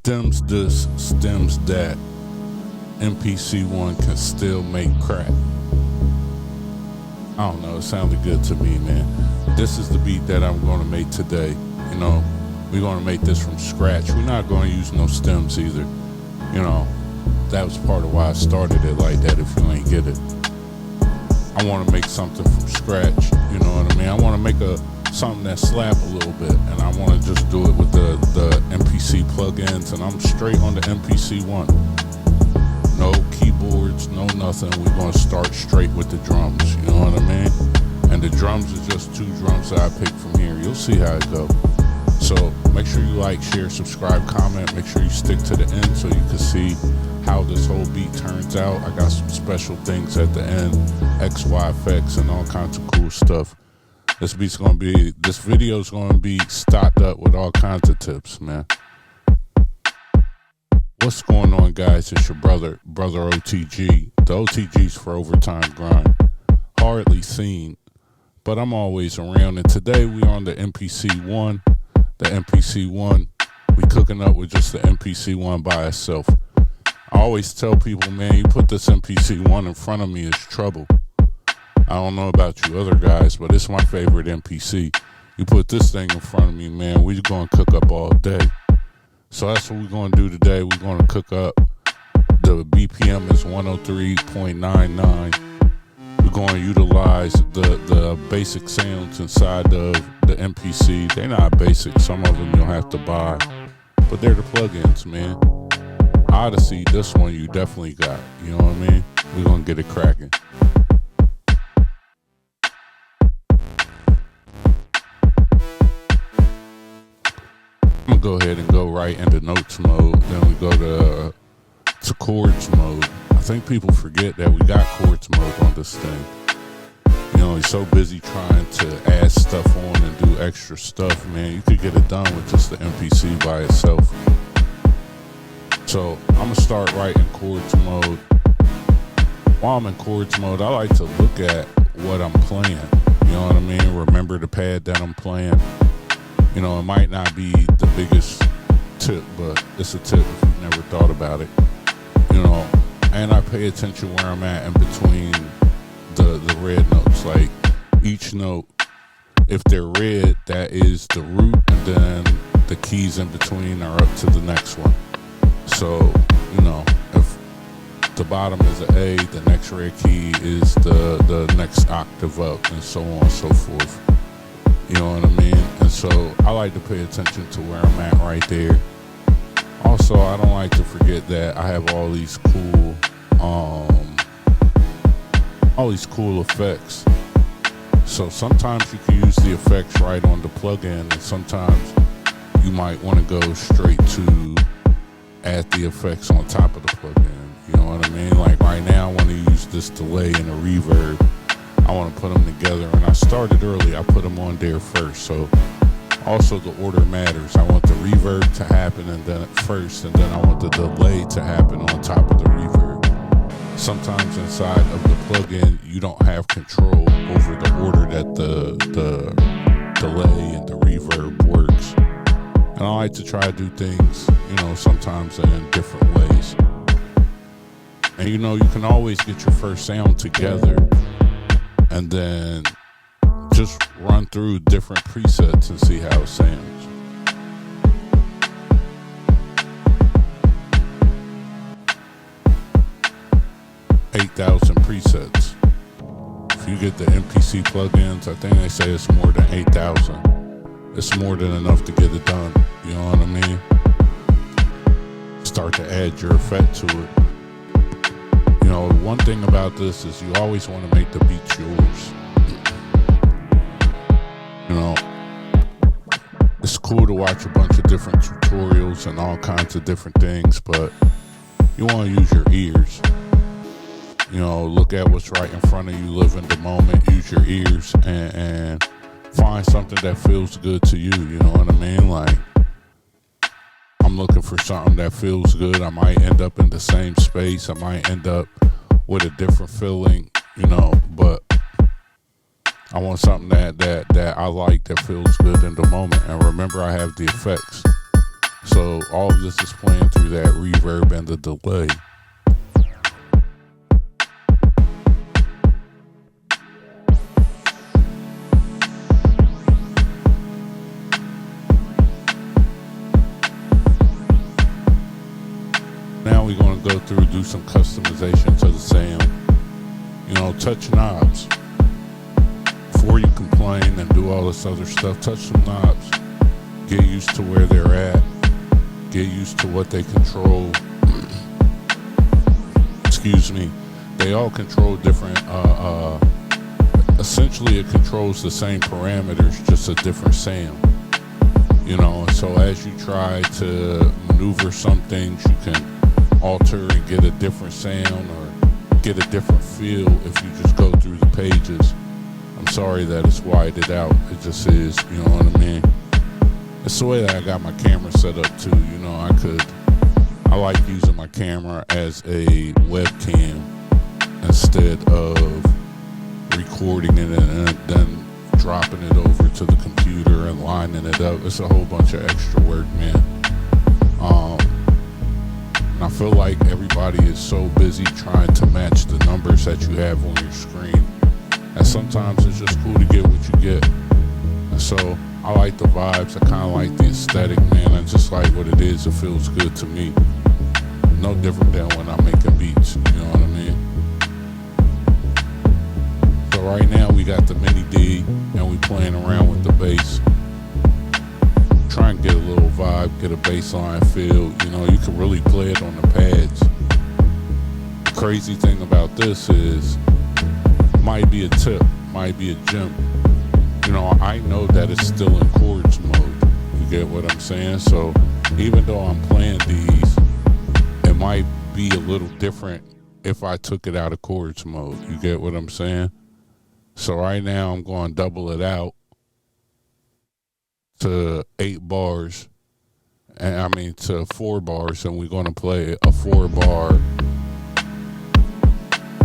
Stems this, stems that. MPC one can still make crack. I don't know, it sounded good to me, man. This is the beat that I'm gonna make today. You know, we're gonna make this from scratch. We're not gonna use no stems either. You know, that was part of why I started it like that, if you ain't get it. I wanna make something from scratch, you know what I mean? I wanna make something that slap a little bit, and I wanna just do it with the MPC plugins, and I'm straight on the MPC one. No keyboards, no nothing. We're gonna start straight with the drums, you know what I mean? And the drums is just 2 drums that I picked from here. You'll see how it goes. So make sure you like, share, subscribe, comment. Make sure you stick to the end so you can see how this whole beat turns out. I got some special things at the end, XY effects and all kinds of cool stuff. This video is gonna be stocked up with all kinds of tips, man. What's going on, guys? It's your brother O.T.G. The O.T.G's for Overtime Grind. Hardly seen, but I'm always around. And today we on the MPC one. The MPC one, we cooking up with just the MPC one by itself. I always tell people, man, you put this MPC one in front of me, it's trouble. I don't know about you other guys, but it's my favorite MPC. You put this thing in front of me, man, we're gonna cook up all day. So that's what we're going to do today. We're going to cook up. The BPM is 103.99. We're going to utilize the basic sounds inside of the MPC. They're not basic. Some of them you'll have to buy. But they're the plugins, man. Odyssey, this one you definitely got. You know what I mean? We're going to get it cracking. I'm gonna go ahead and go right into notes mode. Then we go to chords mode. I think people forget that we got chords mode on this thing. You know, he's so busy trying to add stuff on and do extra stuff, man. You could get it done with just the MPC by itself. So I'm gonna start right in chords mode. While I'm in chords mode, I like to look at what I'm playing. You know what I mean? Remember the pad that I'm playing. You know, it might not be the biggest tip, but it's a tip if you've never thought about it. You know, and I pay attention where I'm at in between the red notes. Like, each note, if they're red, that is the root, and then the keys in between are up to the next one. So, you know, if the bottom is an A, the next red key is the next octave up, and so on and so forth. You know what I mean? And so I like to pay attention to where I'm at right there. Also, I don't like to forget that I have all these cool effects. So sometimes you can use the effects right on the plugin, and sometimes you might want to go straight to add the effects on top of the plugin. You know what I mean? Like right now I want to use this delay and a reverb. I want to put them together, and I started early. I put them on there first. So also the order matters. I want the reverb to happen and then first, and then I want the delay to happen on top of the reverb. Sometimes inside of the plugin, you don't have control over the order that the delay and the reverb works. And I like to try to do things, you know, sometimes in different ways. And you know, you can always get your first sound together and then just run through different presets and see how it sounds. $8,000 presets. If you get the MPC plugins, I think they say it's more than 8,000. It's more than enough to get it done. You know what I mean? Start to add your effect to it. You know, one thing about this is you always want to make the beat yours. You know, it's cool to watch a bunch of different tutorials and all kinds of different things, but you want to use your ears. You know, look at what's right in front of you, live in the moment, use your ears, and find something that feels good to you. You know what I mean? Like, I'm looking for something that feels good. I might end up in the same space. I might end up with a different feeling, you know, but I want something that I like, that feels good in the moment. And remember, I have the effects. So all of this is playing through that reverb and the delay. Now we're going to go through, do some customization to the sound. You know, touch knobs. Before you complain and do all this other stuff, touch some knobs. Get used to where they're at. Get used to what they control. Excuse me. They all control different, essentially it controls the same parameters, just a different sound. You know, and so as you try to maneuver some things, you can alter and get a different sound or get a different feel if you just go through the pages. I'm sorry that it's whited out. It just is, you know what I mean? It's the way that I got my camera set up too. You know, I like using my camera as a webcam instead of recording it and then dropping it over to the computer and lining it up. It's a whole bunch of extra work, man. And I feel like everybody is so busy trying to match the numbers that you have on your screen, and sometimes it's just cool to get what you get. And so I like the vibes. I kind of like the aesthetic, man. I just like what it is. It feels good to me. No different than when I'm making beats, you know what I mean? So right now we got the mini D and we playing around with the bass. Try and get a little vibe, get a bass line feel. You know, you can really play it on the pads. The crazy thing about this is, might be a tip, might be a gem. You know, I know that it's still in chords mode. You get what I'm saying? So even though I'm playing these, it might be a little different if I took it out of chords mode. You get what I'm saying? So right now I'm going to double it out to 8 bars, and I mean to 4 bars, and we're going to play a 4-bar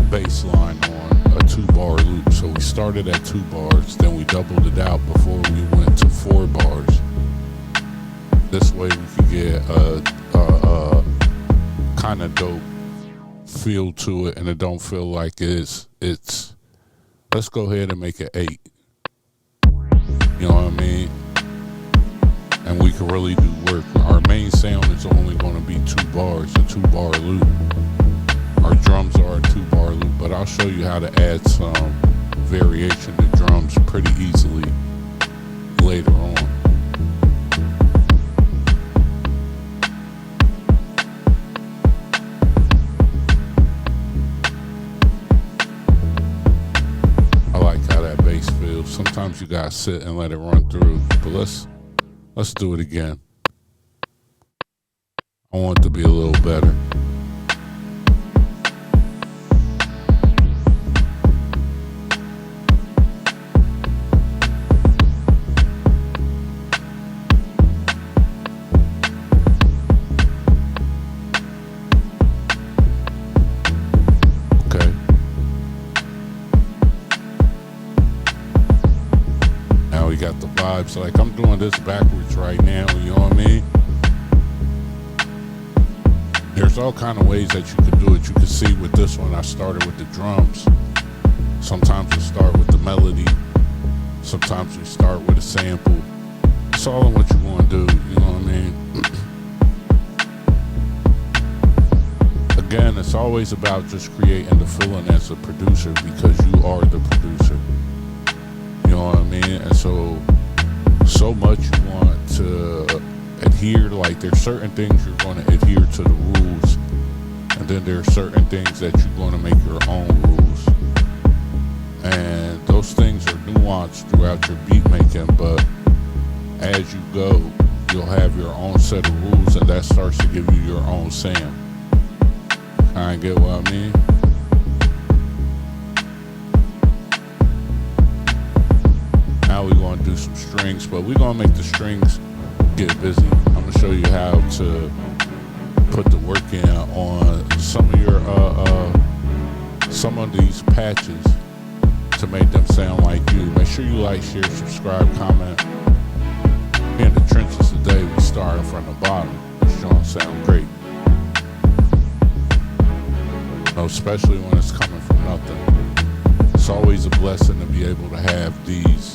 bass line on a 2-bar loop. So we started at 2 bars, then we doubled it out before we went to 4 bars. This way we could get a kind of dope feel to it, and it don't feel like it's let's go ahead and make it 8. You know what I mean? And we can really do work. Our main sound is only going to be 2 bars, a 2-bar loop. Our drums are a 2-bar loop, but I'll show you how to add some variation to drums pretty easily later on. I like how that bass feels. Sometimes you gotta sit and let it run through, but let's do it again. I want it to be a little better. Okay. Now we got the vibes. Like, I'm doing this backwards right now, you know what I mean? There's all kind of ways that you could do it. You can see with this one, I started with the drums. Sometimes we start with the melody. Sometimes we start with a sample. It's all in what you want to do, you know what I mean? Again, it's always about just creating the feeling as a producer, because you are the producer. You know what I mean? And so much you want to adhere to, like, there's certain things you're going to adhere to the rules, and then there's certain things that you're going to make your own rules, and those things are nuanced throughout your beat making. But as you go, you'll have your own set of rules, and that starts to give you your own sound. Kinda get what I mean? Now we're going to do some strings, but we're going to make the strings get busy. I'm going to show you how to put the work in on some of your some of these patches to make them sound like you. Make sure you like, share, subscribe, comment. We're in the trenches today. We starting from the bottom. It's gonna sound great. Especially when it's coming from nothing. It's always a blessing to be able to have these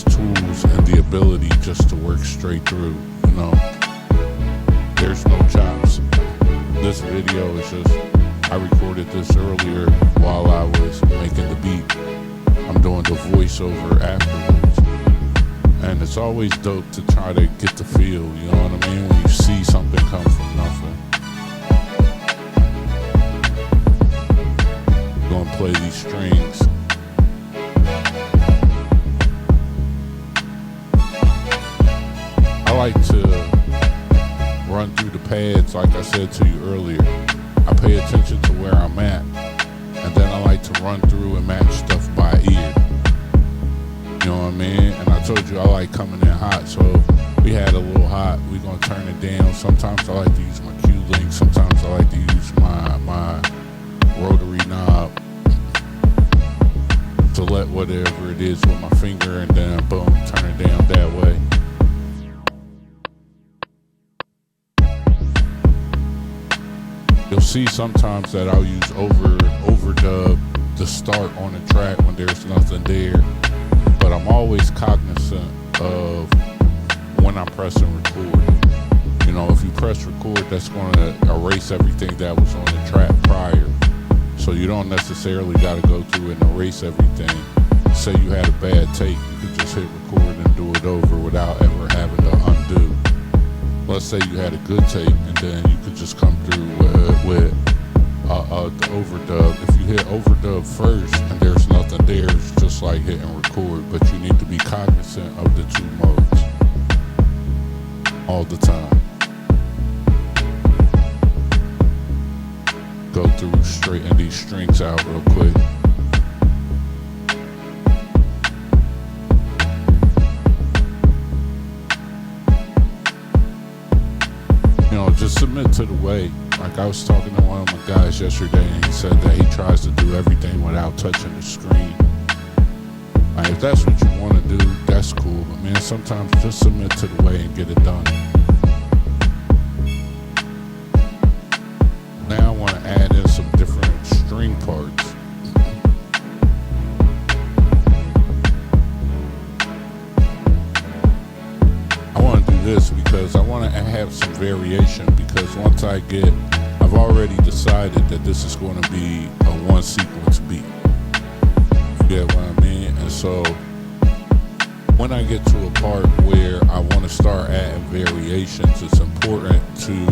tools and the ability just to work straight through. There's no chops. This video is just, I recorded this earlier while I was making the beat. I'm doing the voiceover afterwards. And it's always dope to try to get the feel, you know what I mean? When you see something come from nothing. Gonna play these strings. I like to run through the pads like I said to you earlier. I pay attention to where I'm at, and then I like to run through and match stuff by ear. You know what I mean? And I told you I like coming in hot, so we had a little hot, we gonna turn it down. Sometimes I like to use my Q-Link, sometimes I like to use my rotary knob to let whatever it is with my finger, and then boom, turn it down that way. You'll see sometimes that I'll use overdub to start on a track when there's nothing there, but I'm always cognizant of when I'm pressing record. If you press record, that's going to erase everything that was on the track prior. So you don't necessarily got to go through and erase everything. Say you had a bad take, you could just hit record and do it over without ever having to undo. Let's say you had a good take, and then you could just come through with the overdub. If you hit overdub first and there's nothing there, it's just like hitting record, but you need to be cognizant of the two modes all the time. Go through, straighten these strings out real quick. Just submit to the way. Like I was talking to one of my guys yesterday, and he said that he tries to do everything without touching the screen. Like, if that's what you want to do, that's cool. But man, sometimes just submit to the way and get it done. Now I want to add in some different string parts. This because I want to have some variation, because once I've already decided that this is going to be a one sequence beat. You get what I mean? And so when I get to a part where I want to start adding variations, it's important to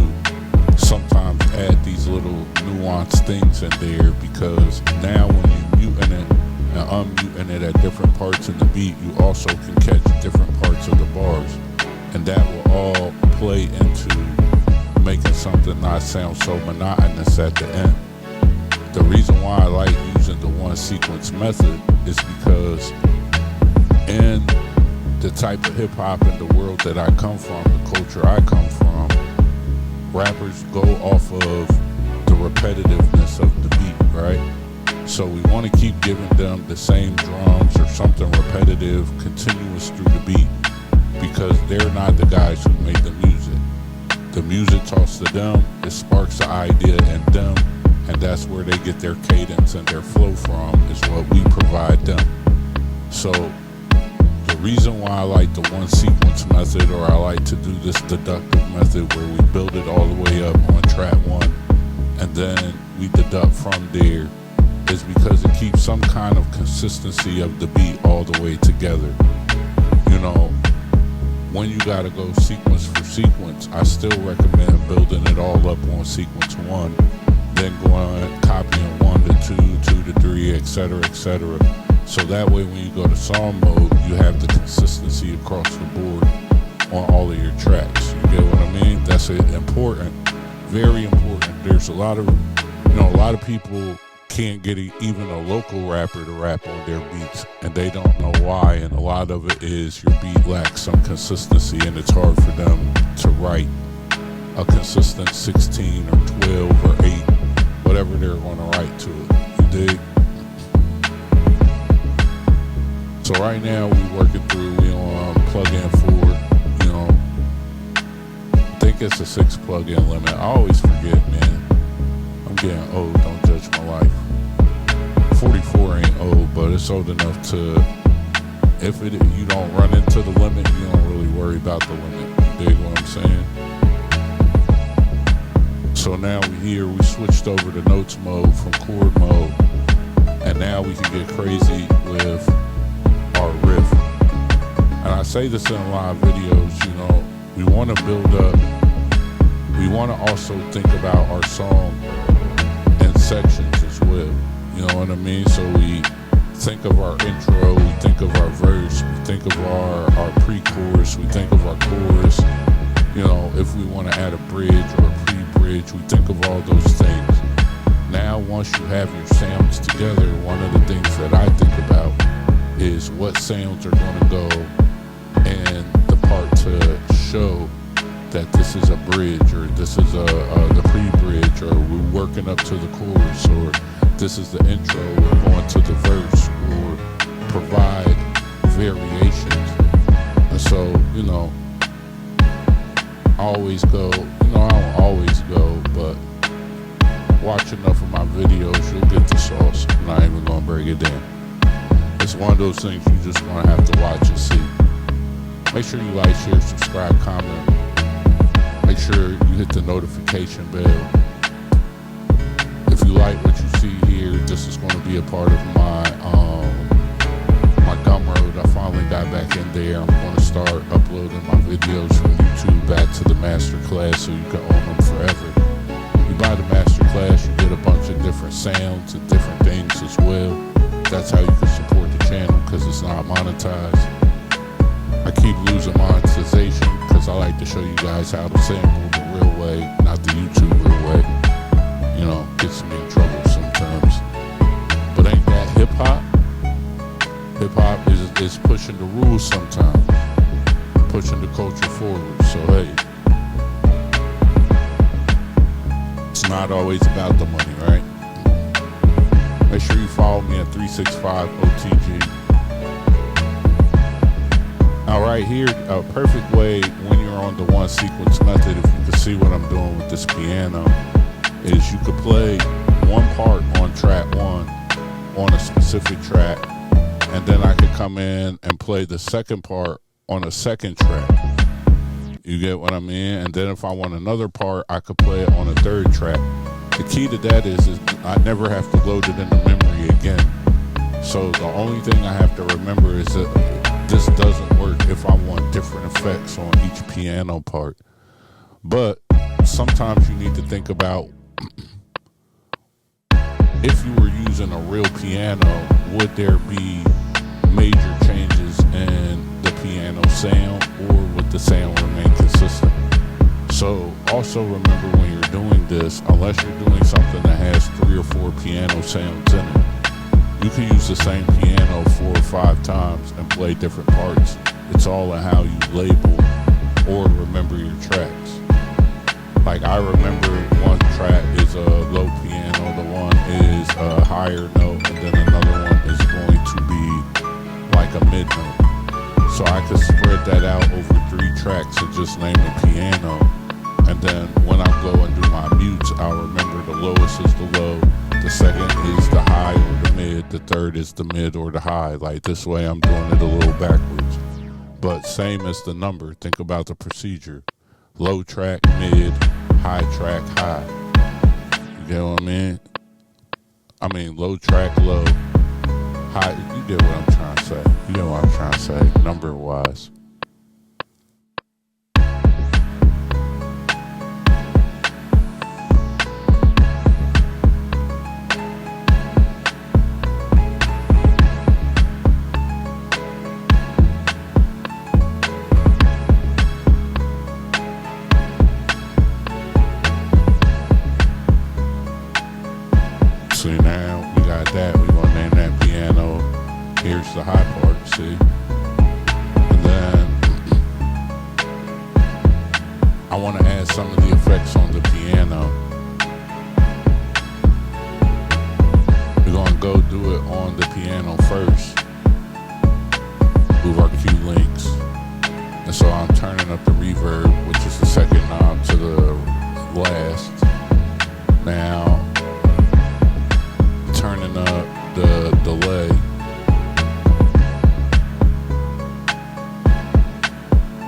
sometimes add these little nuanced things in there, because now when you're muting it and unmuting it at different parts in the beat, you also can catch different parts of the bars. And that will all play into making something not sound so monotonous at the end. The reason why I like using the one sequence method is because in the type of hip hop in the world that I come from, the culture I come from, rappers go off of the repetitiveness of the beat, right? So we want to keep giving them the same drums or something repetitive, continuous through the beat, because they're not the guys who make the music. The music talks to them, it sparks the idea in them, and that's where they get their cadence and their flow from, is what we provide them. So the reason why I like the one sequence method, or I like to do this deductive method where we build it all the way up on track one and then we deduct from there, is because it keeps some kind of consistency of the beat all the way together. When you gotta go sequence for sequence, I still recommend building it all up on sequence one, then going copying 1 to 2, 2 to 3, etc., etc. So that way when you go to song mode, you have the consistency across the board on all of your tracks. You get what I mean? That's important, very important. There's a lot of people can't get even a local rapper to rap on their beats, and they don't know why, and a lot of it is your beat lacks some consistency, and it's hard for them to write a consistent 16 or 12 or 8, whatever they're going to write to it. You dig? So right now we working through, we on plug-in 4, think it's a 6 plug-in limit. I always forget, man. I'm getting old, don't judge my life. 44 ain't old, but it's old enough to, if you don't run into the limit, you don't really worry about the limit. You dig what I'm saying? So now we switched over to notes mode from chord mode, and now we can get crazy with our riff. And I say this in live videos, you know, we want to build up, we want to also think about our song in sections as well, you know what I mean? So we think of our intro, we think of our verse, we think of our pre-chorus, we think of our chorus, you know, if we want to add a bridge or a pre-bridge, we think of all those things. Now, once you have your sounds together, one of the things that I think about is what sounds are going to go in the part to show that this is a bridge, or this is the pre-bridge, or we're working up to the chorus, or this is the intro, we're going to the verse, or provide variations. And so, you know, I always go, you know, I don't always go, but watch enough of my videos, you'll get the sauce. I'm not even gonna break it down. It's one of those things you just gonna have to watch and see. Make sure you like, share, subscribe, comment. Make sure you hit the notification bell. If you like what you see here, this is going to be a part of my Gumroad. I finally got back in there. I'm going to start uploading my videos from YouTube back to the Masterclass so you can own them forever. You buy the Masterclass, you get a bunch of different sounds and different things as well. That's how you can support the channel because it's not monetized. I keep losing monetization because I like to show you guys how to sample the real way, not the YouTube real way. You know, gets me in trouble sometimes. But ain't that hip hop? Hip hop is pushing the rules sometimes, pushing the culture forward. So hey, it's not always about the money, right? Make sure you follow me at 365 O.T.G. Now right here, a perfect way when you're on the one sequence method, if you can see what I'm doing with this piano, is you could play one part on track 1 on a specific track, and then I could come in and play the second part on a second track. You get what I mean? And then if I want another part, I could play it on a third track. The key to that is I never have to load it into memory again. So the only thing I have to remember is that this doesn't work if I want different effects on each piano part. But sometimes you need to think about if you were using a real piano, would there be major changes in the piano sound, or would the sound remain consistent? So also remember when you're doing this, unless you're doing something that has 3 or 4 piano sounds in it, you can use the same piano 4 or 5 times and play different parts. It's all in how you label or remember your tracks. Like I remember one track is a low piano, the one is a higher note, and then another one is going to be like a mid note. So I could spread that out over 3 tracks and just name the piano. And then when I go and do my mutes, I'll remember the lowest is the low, the second is the high or the mid, the third is the mid or the high. Like this way I'm doing it a little backwards. But same as the number, think about the procedure. Low track, mid, high track, high. You get what I mean? Low track, low, high. You get what I'm trying to say. You get what I'm trying to say, number wise. See, now we got that. We're going to name that piano. Here's the high part, see? And then I want to add some of the effects on the piano. We're going to go do it on the piano first. Move our cue links. And so I'm turning up the reverb, which is the second knob, to fast. Now, turning up the delay.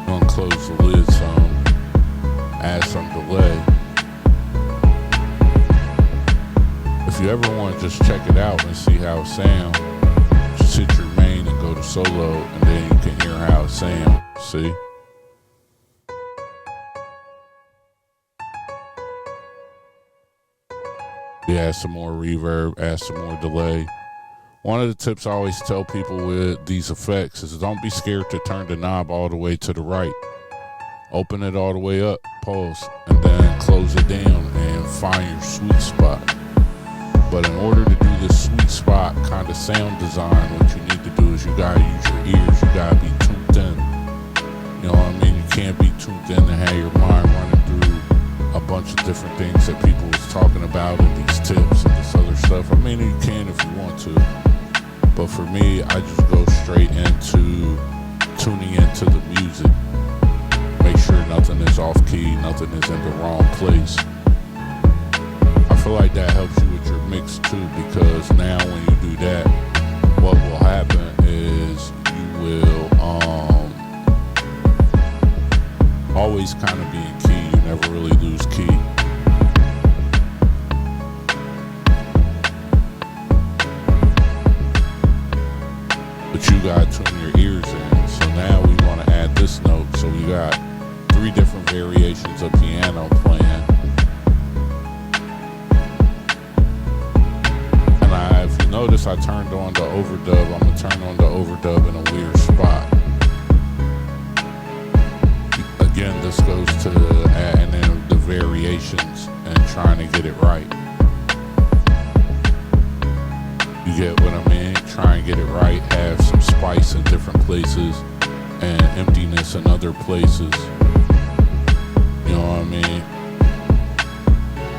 Gonna close the lid some, add some delay. If you ever want to just check it out and see how it sounds, just hit your main and go to solo, and then you can hear how it sounds. See? You add some more reverb, add some more delay. One of the tips I always tell people with these effects is don't be scared to turn the knob all the way to the right. Open it all the way up, pause, and then close it down and find your sweet spot. But in order to do this sweet spot kind of sound design, what you need to do is you gotta use your ears. You gotta be tuned in. You know what I mean? You can't be tuned in and have your mind running through a bunch of different things that people was talking about and these tips and this other stuff. I mean, you can if you want to. But for me, I just go straight into tuning into the music. Make sure nothing is off key, nothing is in the wrong place. I feel like that helps you with your mix too, because now when you do that, what will happen is you will always kind of be in key. You never really lose key. But you gotta tune your ears in. So now we want to add this note. So we got 3 different variations of piano playing. And if you notice, I turned on the overdub. I'm gonna turn on the overdub in a weird spot. Again, this goes to adding in the variations and trying to get it right. You get what I mean? Try and get it right. Have some spice in different places and emptiness in other places. You know what I mean?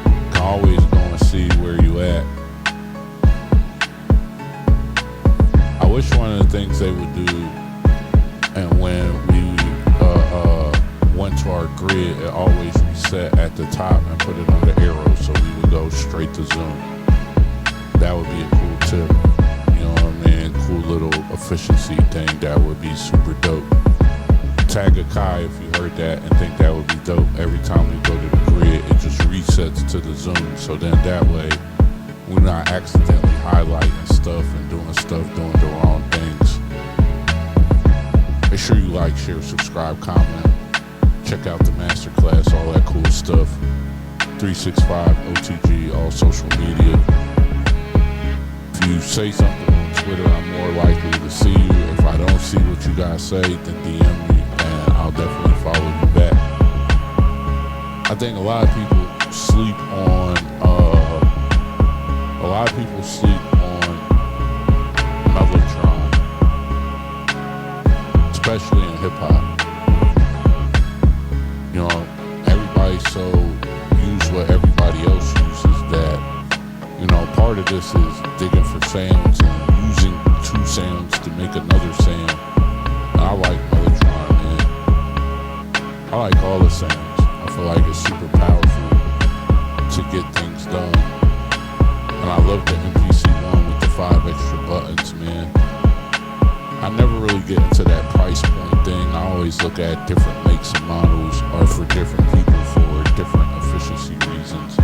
You can always go and see where you at. I wish one of the things they would do, and when we went to our grid, it always reset at the top and put it on the arrow, so we would go straight to zoom. That would be a cool tip. You know what I mean? Cool little efficiency thing. That would be super dope. Tag a Kai if you heard that and think that would be dope. Every time we go to the grid, it just resets to the zoom. So then that way, we're not accidentally highlighting stuff and doing the wrong things. Make sure you like, share, subscribe, comment. Check out the masterclass, all that cool stuff. 365 O.T.G, all social media. If you say something on Twitter, I'm more likely to see you. If I don't see what you guys say, then DM me and I'll definitely follow you back. I think a lot of people sleep on Mellotron, especially in hip hop. You know, everybody so use what everybody else uses that, you know, part of this is digging for sounds and using 2 sounds to make another sound. And I like Mellotron, man. I like all the sounds. I feel like it's super powerful to get things done. And I love the MPC one with the 5 extra buttons, man. I never really get into that price point thing. I always look at different makes and models or for different people for different efficiency reasons.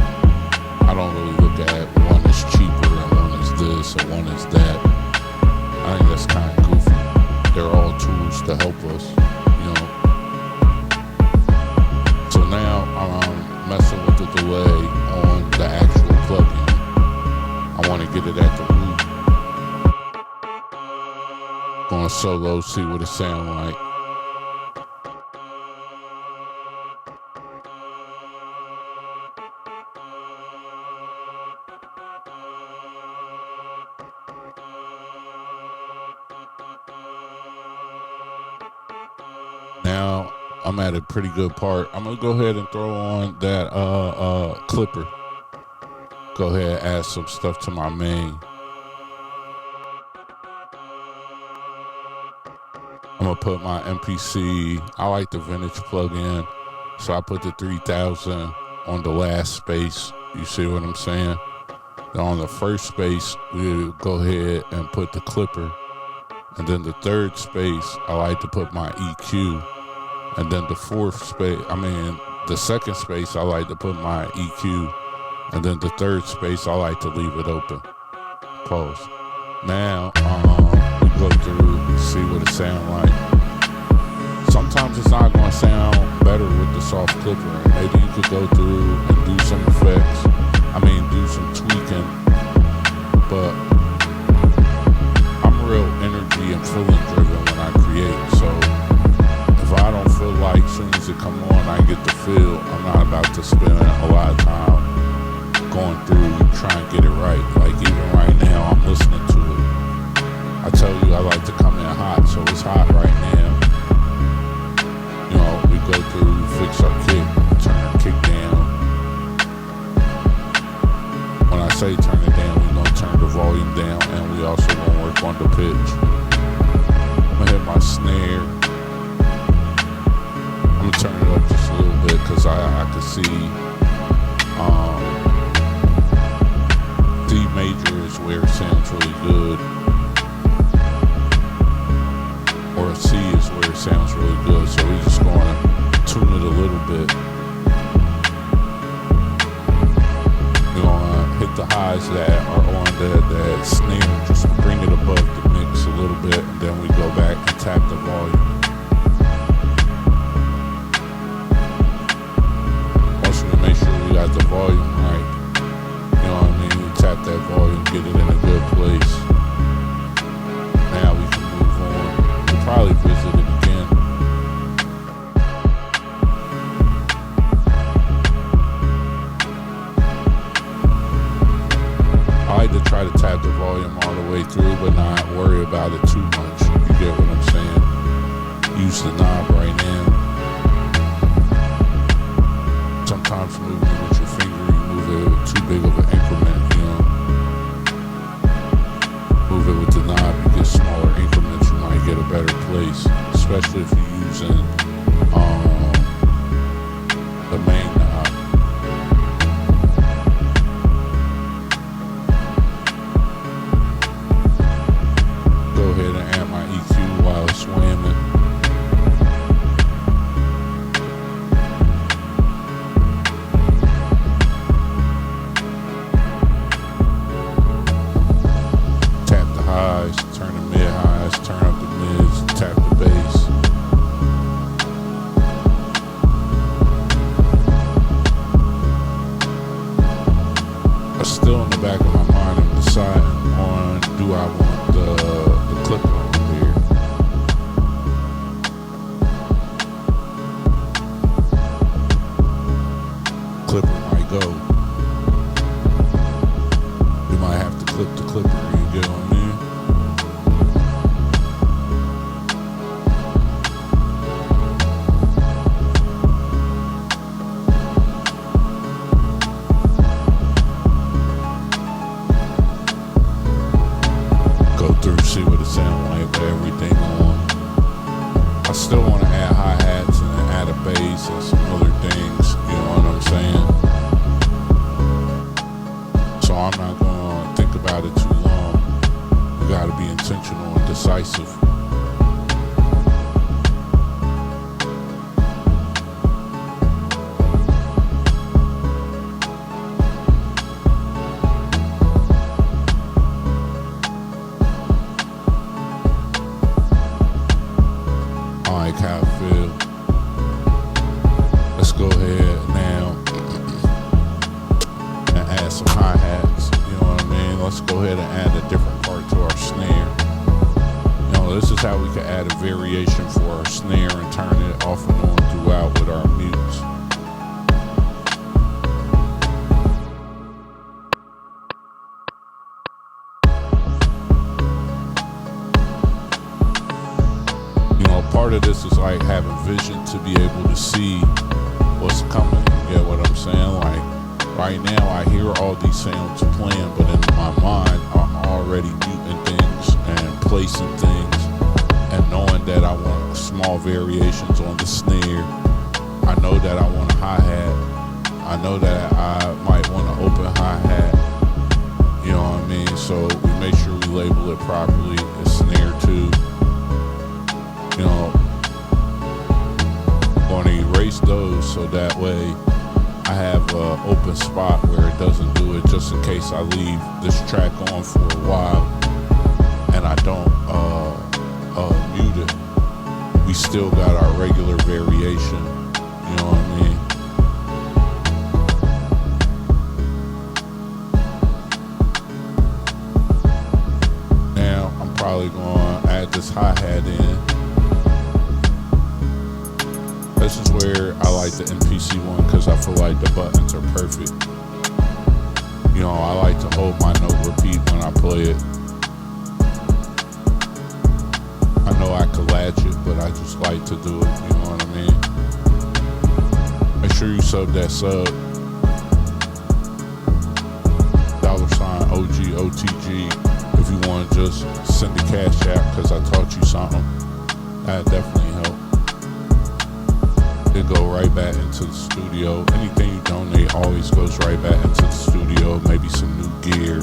I don't really look at one is cheaper and one is this and one is that. I think that's kind of goofy. They're all tools to help us, you know. So now I'm messing with the delay on the actual plugin. I want to get it at the root. Going solo, see what it sound like. Now I'm at a pretty good part. I'm gonna go ahead and throw on that clipper. Go ahead and add some stuff to my main. I'm gonna put my MPC. I like the vintage plug-in, so I put the 3000 on the last space. You see what I'm saying? Then on the first space, we go ahead and put the clipper. And then the third space, I like to put my EQ. And then the the second space, I like to put my EQ. And then the third space, I like to leave it open. Pause. Now, we go through, see what it sound like. Sometimes it's not going to sound better with the soft clipper. And maybe you could go through and do some effects. Do some tweaking. But I'm real energy and feeling driven when I create. So if I don't feel like as soon as it come on, I get the feel, I'm not about to spend a lot of time going through trying to get it right. Like even right now, I'm listening to it. I tell you, I like to come in hot, so it's hot right now. We go through, fix our kick, turn our kick down. When I say turn it down, we're gonna turn the volume down, and we also gonna work on the pitch. I'm gonna hit my snare. I'm gonna turn it up just a little bit because I can see D major is where it sounds really good, or C is where it sounds really good. So we're just going to tune it a little bit. We're going to hit the highs that are on that snare, just bring it above the mix a little bit, and then we go back and tap the volume. Once we make sure we got the volume right, tap that volume, get it in a good place. Now we can move on. We'll probably visit it again. I like to try to tap the volume all the way through, but not worry about it too much. You get what I'm saying? Use the knob right now. Sometimes moving it with your finger, you move it with too big of an increment. Move it with the knob, you get smaller increments, you might get a better place, especially if you're using the main knob. Go ahead and add my EQ while it's swimming. Turn the mid highs, turn up the mids, tap the bass. But still in the back of my mind, I'm deciding on, do I want the clipper on there? Clipper might go. You might have to clip the clipper, you get what I mean? See what it sounds like with everything on. I still want to add hi-hats and add a bass and some other things, you know what I'm saying? So I'm not going to think about it too long. We got to be intentional and decisive. How I feel. Let's go ahead now and add some hi-hats, you know what I mean? Let's go ahead and add a different part to our snare. This is how we can add a variation for our snare and turn it off and on throughout with our mutes. Part of this is like having vision to be able to see what's coming. You get what I'm saying? Like right now I hear all these sounds playing, but in my mind I'm already muting things and placing things and knowing that I want small variations on the snare. I know that I want a hi-hat. I know that I might want to open hi-hat, you know what I mean? So we make sure we label it properly. It's snare 2. You know, I'm going to erase those so that way I have an open spot where it doesn't do it, just in case I leave this track on for a while and I don't mute it. We still got our regular variation, you know what I mean? Now I'm probably going to add this hi-hat in. This is where I like the MPC one because I feel like the buttons are perfect. You know, I like to hold my note repeat when I play it. I know I could latch it, but I just like to do it, you know what I mean? Make sure you sub that sub. $ O.G. O.T.G. if you want to just send the cash out because I taught you something. That definitely help. It go right back into the studio. Anything you donate always goes right back into the studio. Maybe some new gear,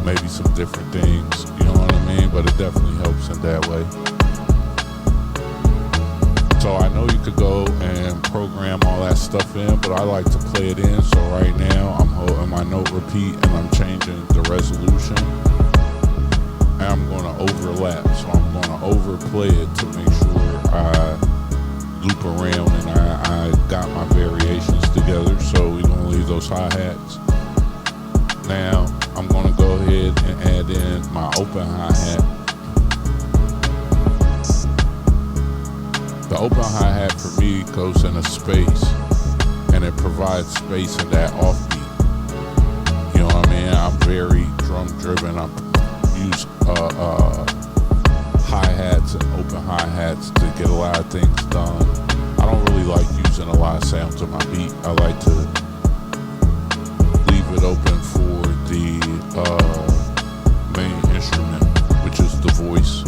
maybe some different things, you know what I mean? But it definitely helps in that way. So I know you could go and program all that stuff in, but I like to play it in. So right now I'm holding my note repeat and I'm changing the resolution. And I'm going to overlap. So I'm going to overplay it to make sure I loop around and I got my variations together. So we're going to leave those hi-hats. Now I'm going to go ahead and add in my open hi-hat. The open hi-hat for me goes in a space and it provides space in that offbeat. You know what I mean? I'm very drum driven. I use hi-hats and open hi-hats to get a lot of things done. I don't really like using a lot of sounds on my beat. I like to leave it open for the main instrument, which is the voice.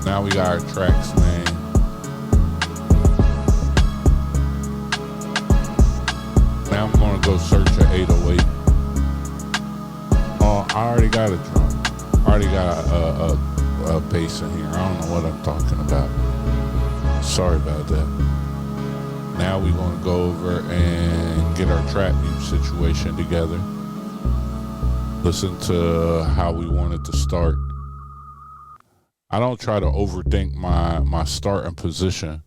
Now we got our tracks name. Now I'm going to go search an 808. Oh, I already got a drum. I already got a bass in here. I don't know what I'm talking about. Sorry about that. Now we're going to go over and get our trap mute situation together. Listen to how we want it to start. I don't try to overthink my starting position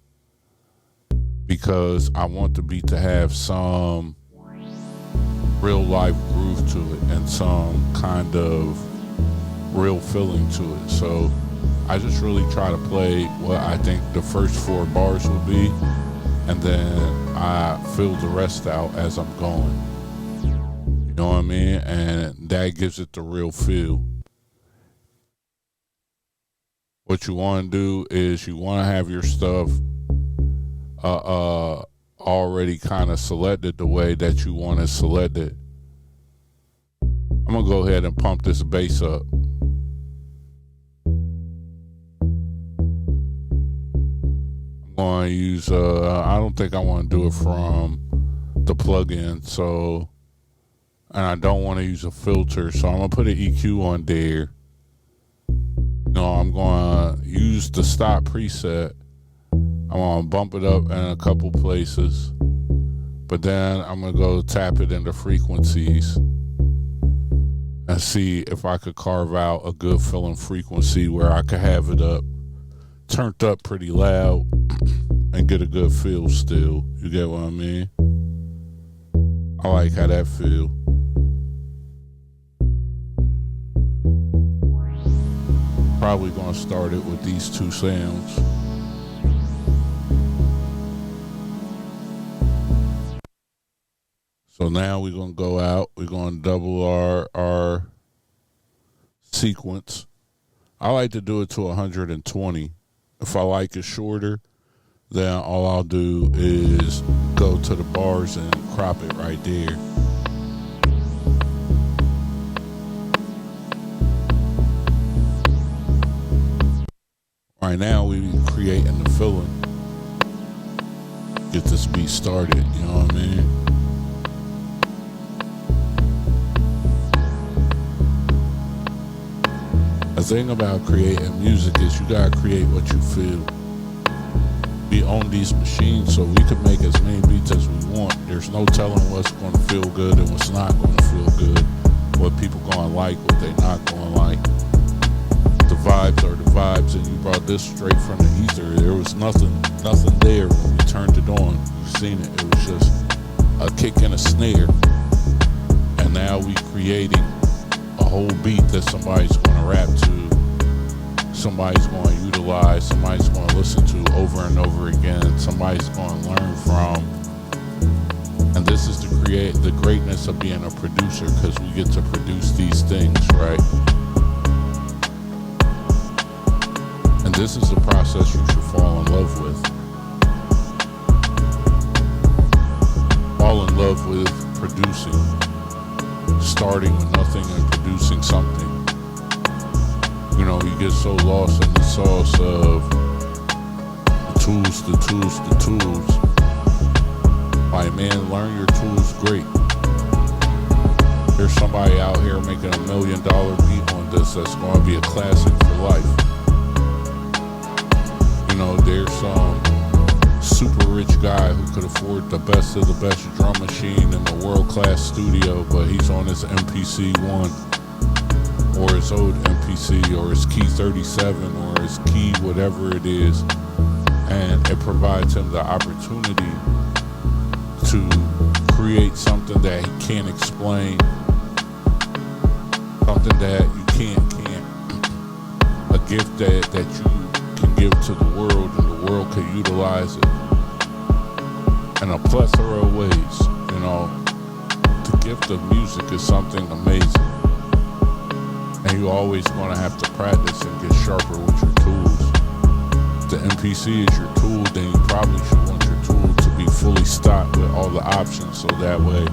because I want the beat to have some real life groove to it and some kind of real feeling to it. So I just really try to play what I think the first 4 bars will be, and then I fill the rest out as I'm going. You know what I mean? And that gives it the real feel. What you want to do is you want to have your stuff already kind of selected the way that you want to select it. I'm going to go ahead and pump this bass up. I'm going to use, I don't think I want to do it from the plugin, so, and I don't want to use a filter, so I'm going to put an EQ on there. No, I'm going to use the stop preset. I'm going to bump it up in a couple places, but then I'm going to go tap it into frequencies and see if I could carve out a good feeling frequency where I could have it up, turned up pretty loud and get a good feel still. You get what I mean? I like how that feel. Probably going to start it with these 2 sounds. So now we're going to go out. We're going to double our sequence. I like to do it to 120. If I like it shorter, then all I'll do is go to the bars and crop it right there. Right now we creating the feeling. Get this beat started, you know what I mean? The thing about creating music is you gotta create what you feel. We own these machines, so we can make as many beats as we want. There's no telling what's gonna feel good and what's not gonna feel good, what people gonna like, what they not gonna like. The vibes are the vibes, and you brought this straight from the ether. There was nothing there when we turned it on. You've seen it. It was just a kick and a snare, and now we creating a whole beat that somebody's going to rap to, somebody's going to utilize, somebody's going to listen to over and over again, somebody's going to learn from. And this is the greatness of being a producer, because we get to produce these things, right? And this is the process you should fall in love with. Fall in love with producing. Starting with nothing and producing something. You know, you get so lost in the sauce of the tools. Like, man, learn your tools great. There's somebody out here making $1 million beat on this that's going to be a classic for life. You know, there's some super rich guy who could afford the best of the best drum machine in the world-class studio, but he's on his MPC 1 or his old MPC or his Key 37 or his Key whatever it is, and it provides him the opportunity to create something that he can't explain, something that you can't, a gift that you can give to the world and the world can utilize it in a plethora of ways. You know, the gift of music is something amazing, and you're always going to have to practice and get sharper with your tools. If the MPC is your tool, then you probably should want your tool to be fully stocked with all the options, so that way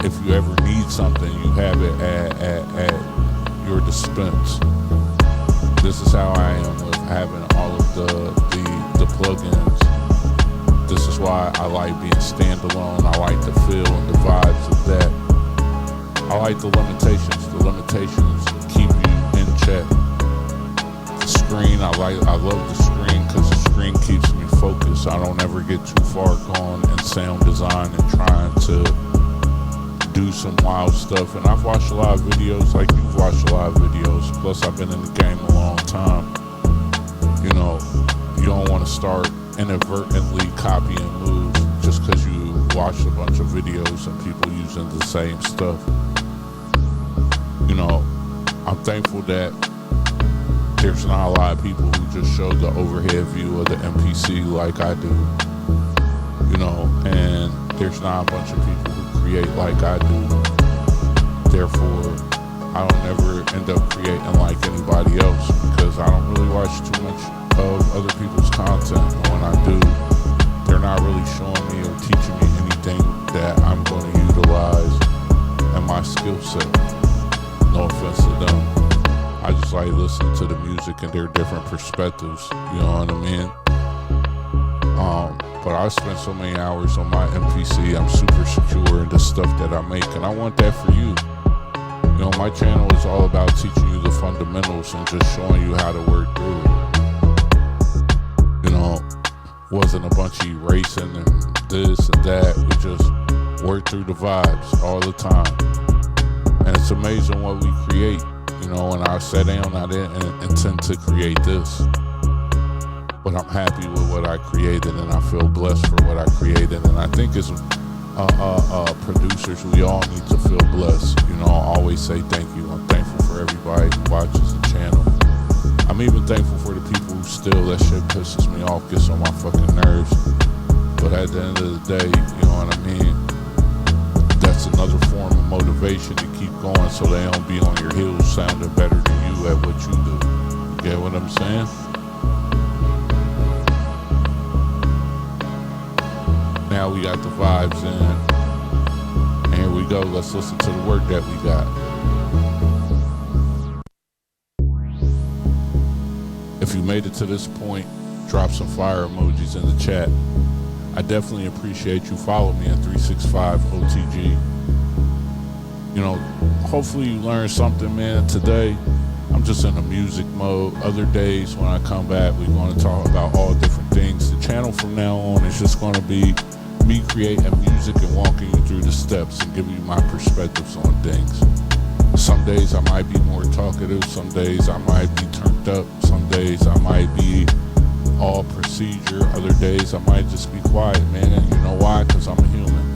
if you ever need something, you have it at your dispense. This is how I am with having all of the plugins. This is why I like being standalone. I like the feel and the vibes of that. I like the limitations. The limitations keep you in check. The screen, I love the screen because the screen keeps me focused. I don't ever get too far gone in sound design and trying to do some wild stuff. And I've watched a lot of videos like you've watched a lot of videos. Plus I've been in the game a long time. You know, you don't want to start inadvertently copying moves just because you watched a bunch of videos and people using the same stuff. You know, I'm thankful that there's not a lot of people who just show the overhead view of the MPC like I do. You know, and there's not a bunch of people who create like I do. Therefore, I don't ever end up creating like anybody else because I don't really watch too much of other people's content. And when I do, they're not really showing me or teaching me anything that I'm going to utilize in my skill set. No offense to them. I just like listening to the music and their different perspectives. You know what I mean? But I spend so many hours on my MPC. I'm super secure in the stuff that I make, and I want that for you. You know, my channel is all about teaching you the fundamentals and just showing you how to work through it. You know, wasn't a bunch of erasing and this and that. We just work through the vibes all the time. And it's amazing what we create. You know, when I sat down, I didn't intend to create this. But I'm happy with what I created, and I feel blessed for what I created. And I think as producers, we all need to feel blessed. You know, I always say thank you. I'm thankful for everybody who watches the channel. I'm even thankful for the people who still, that shit pisses me off, gets on my fucking nerves. But at the end of the day, you know what I mean? That's another form of motivation to keep going so they don't be on your heels sounding better than you at what you do. You get what I'm saying? Now we got the vibes in. And here we go. Let's listen to the work that we got. If you made it to this point, drop some fire emojis in the chat. I definitely appreciate you. Follow me at 365 O.T.G. You know, hopefully you learned something, man. Today, I'm just in a music mode. Other days when I come back, we're going to talk about all different things. The channel from now on is just going to be me creating music and walking you through the steps and giving you my perspectives on things. Some days I might be more talkative. Some days I might be turned up. Some days I might be all procedure. Other days I might just be quiet, man. And you know why? Because I'm a human.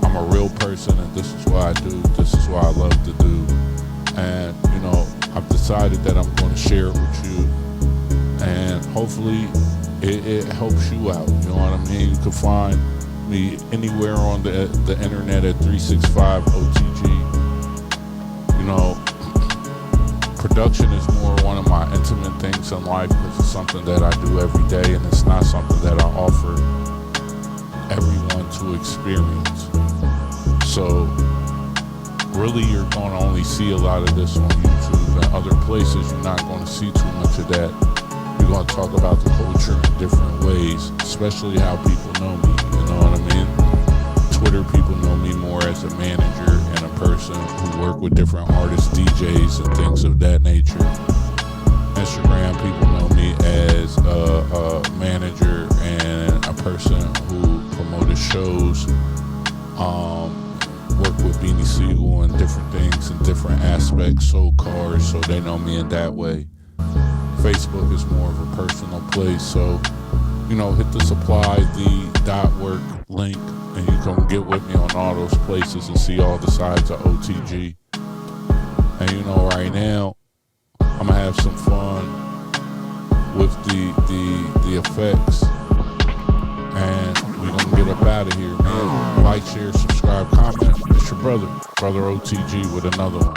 I'm a real person, and this is what I do. This is what I love to do. And, you know, I've decided that I'm going to share it with you. And hopefully it helps you out. You know what I mean? You can find me anywhere on the internet at 365 O.T.G. You know, production is more one of my intimate things in life because it's something that I do every day, and it's not something that I offer everyone to experience. So really, you're going to only see a lot of this on YouTube and other places. You're not going to see too much of that. We're going to talk about the culture in different ways, especially how people know me. You know what I mean? Twitter, people know me more as a manager and a person who work with different artists, DJs, and things of that nature. Instagram, people know me as a manager and a person who promoted shows, work with Beanie Siegel and different things and different aspects, sold cars, so they know me in that way. Facebook is more of a personal place, so, you know, hit the supply the .work link, and you can get with me on all those places and see all the sides of O.T.G. And you know, right now, I'm gonna have some fun with the effects, and we're gonna get up out of here, man. Like, share, subscribe, comment. It's your brother O.T.G. with another one.